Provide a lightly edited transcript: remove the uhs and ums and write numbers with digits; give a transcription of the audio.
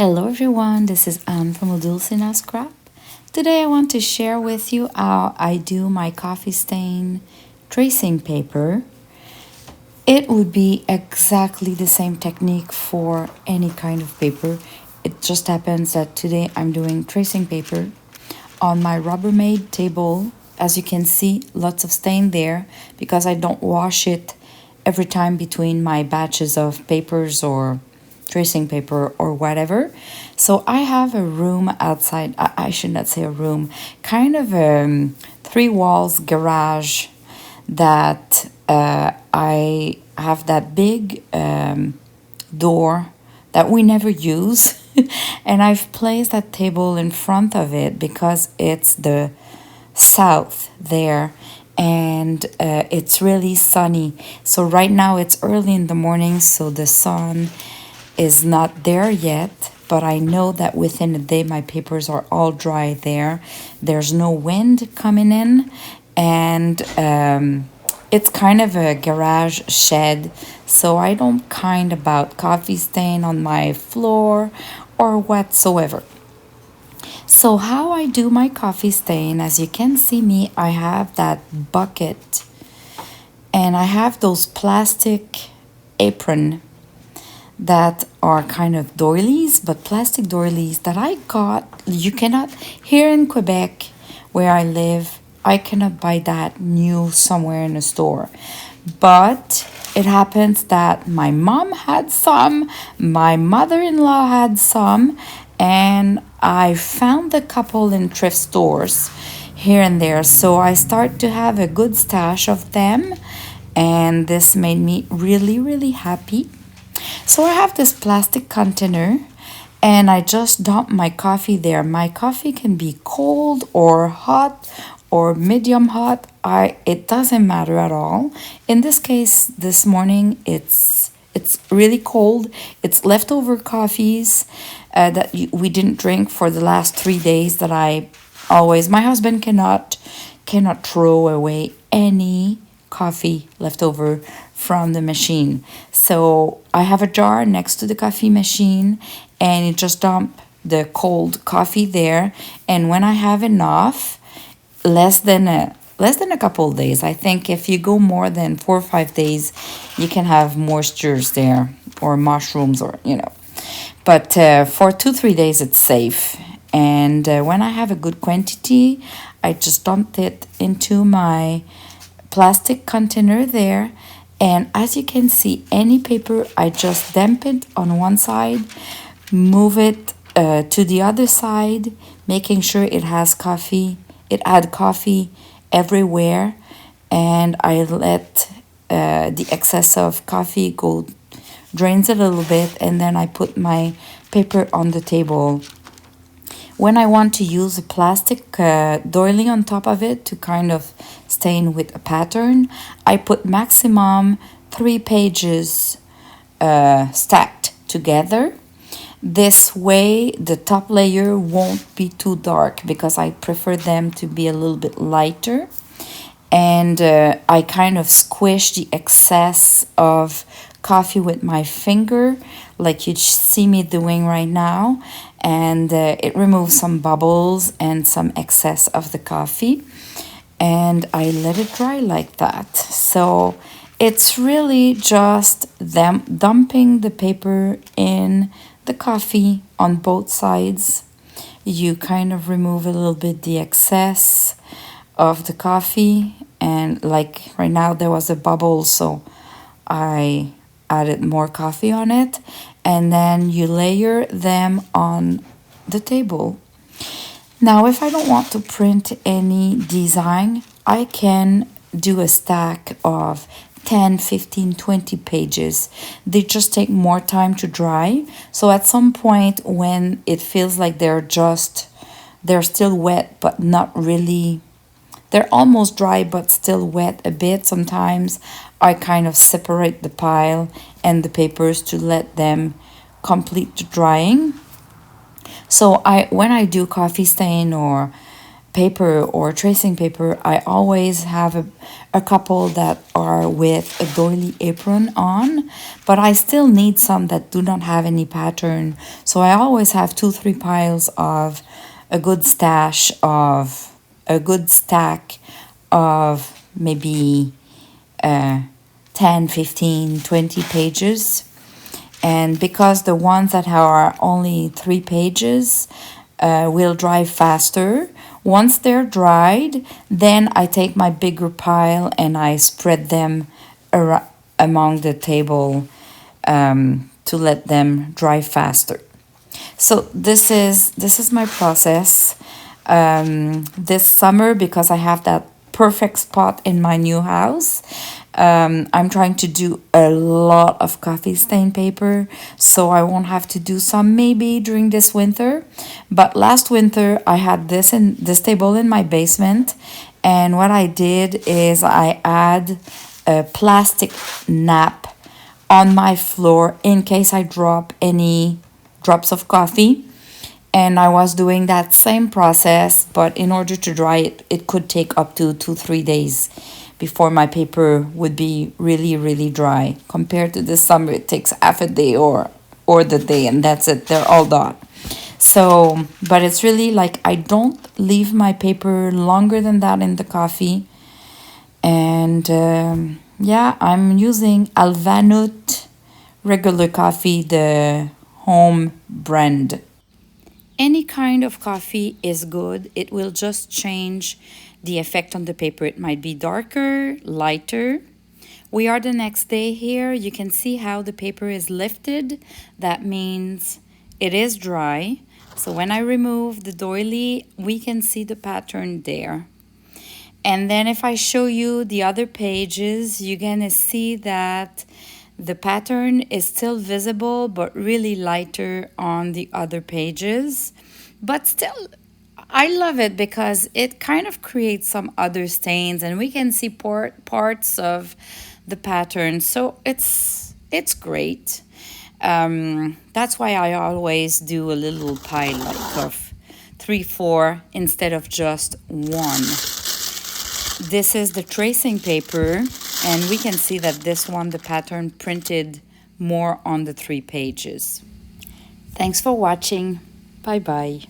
Hello everyone, this is Anne from Odulcina Scrap. Today I want to share with you how I do my coffee stain tracing paper. It would be exactly the same technique for any kind of paper. It just happens that today I'm doing tracing paper on my Rubbermaid table. As you can see, lots of stain there because I don't wash it every time between my batches of papers or tracing paper or whatever. So I have a room outside. I should not say a room, kind of a three walls garage that I have that big door that we never use. And I've placed that table in front of it because it's the south there and it's really sunny. So right now it's early in the morning, so the sun is not there yet, but I know that within a day my papers are all dry there. There's no wind coming in, and it's kind of a garage shed, so I don't kind about coffee stain on my floor or whatsoever. So how I do my coffee stain, as you can see me, I have that bucket and I have those plastic apron that are kind of doilies, but plastic doilies that I got. You cannot, here in Quebec where I live, I cannot buy that new somewhere in a store. But it happens that my mom had some, my mother-in-law had some, and I found a couple in thrift stores here and there. So I start to have a good stash of them, and this made me really, really happy. So I have this plastic container and I just dump my coffee there. My coffee can be cold or hot or medium hot. It doesn't matter at all. In this case, this morning it's really cold. It's leftover coffees that we didn't drink for the last 3 days that my husband cannot throw away any coffee left over from the machine. So I have a jar next to the coffee machine and it just dump the cold coffee there. And when I have enough, less than a couple of days, I think if you go more than 4 or 5 days, you can have moistures there or mushrooms or. But for 2-3 days, it's safe. And when I have a good quantity, I just dumped it into my plastic container there, and as you can see, any paper I just damp it on one side, move it to the other side, making sure it had coffee everywhere, and I let the excess of coffee go, drains a little bit, and then I put my paper on the table. When I want to use a plastic doily on top of it to kind of stain with a pattern, I put maximum 3 pages stacked together. This way the top layer won't be too dark because I prefer them to be a little bit lighter. And I kind of squish the excess of coffee with my finger like you see me doing right now, and it removes some bubbles and some excess of the coffee, and I let it dry like that. So it's really just them dumping the paper in the coffee on both sides. You kind of remove a little bit the excess of the coffee, and like right now there was a bubble, so I added more coffee on it, and then you layer them on the table. Now if I don't want to print any design, I can do a stack of 10, 15, 20 pages. They just take more time to dry. So at some point when it feels like they're still wet but not really, they're almost dry but still wet a bit, sometimes I kind of separate the pile and the papers to let them complete the drying. So when I do coffee stain or paper or tracing paper, I always have a couple that are with a doily apron on, but I still need some that do not have any pattern. So I always have 2-3 piles of a good stash of a good stack of maybe 10, 15, 20 pages. And because the ones that are only 3 pages will dry faster, once they're dried, then I take my bigger pile and I spread them among the table to let them dry faster. So this is my process this summer, because I have that perfect spot in my new house. I'm trying to do a lot of coffee stain paper, so I won't have to do some maybe during this winter. But last winter I had this table in my basement, and what I did is I add a plastic nap on my floor in case I drop any drops of coffee. And I was doing that same process, but in order to dry it, it could take up to 2-3 days before my paper would be really, really dry. Compared to this summer, it takes half a day or the day, and that's it. They're all done. So, but it's really like I don't leave my paper longer than that in the coffee. And yeah, I'm using Alvanut regular coffee, the home brand. Any kind of coffee is good. It will just change the effect on the paper. It might be darker, lighter. We are the next day here. You can see how the paper is lifted. That means it is dry. So when I remove the doily, we can see the pattern there. And then if I show you the other pages, you're gonna see that the pattern is still visible, but really lighter on the other pages. But still, I love it because it kind of creates some other stains, and we can see parts of the pattern. So it's great. That's why I always do a little pile like of 3-4 instead of just one. This is the tracing paper, and we can see that this one, the pattern printed more on the 3 pages. Thanks for watching. Bye-bye.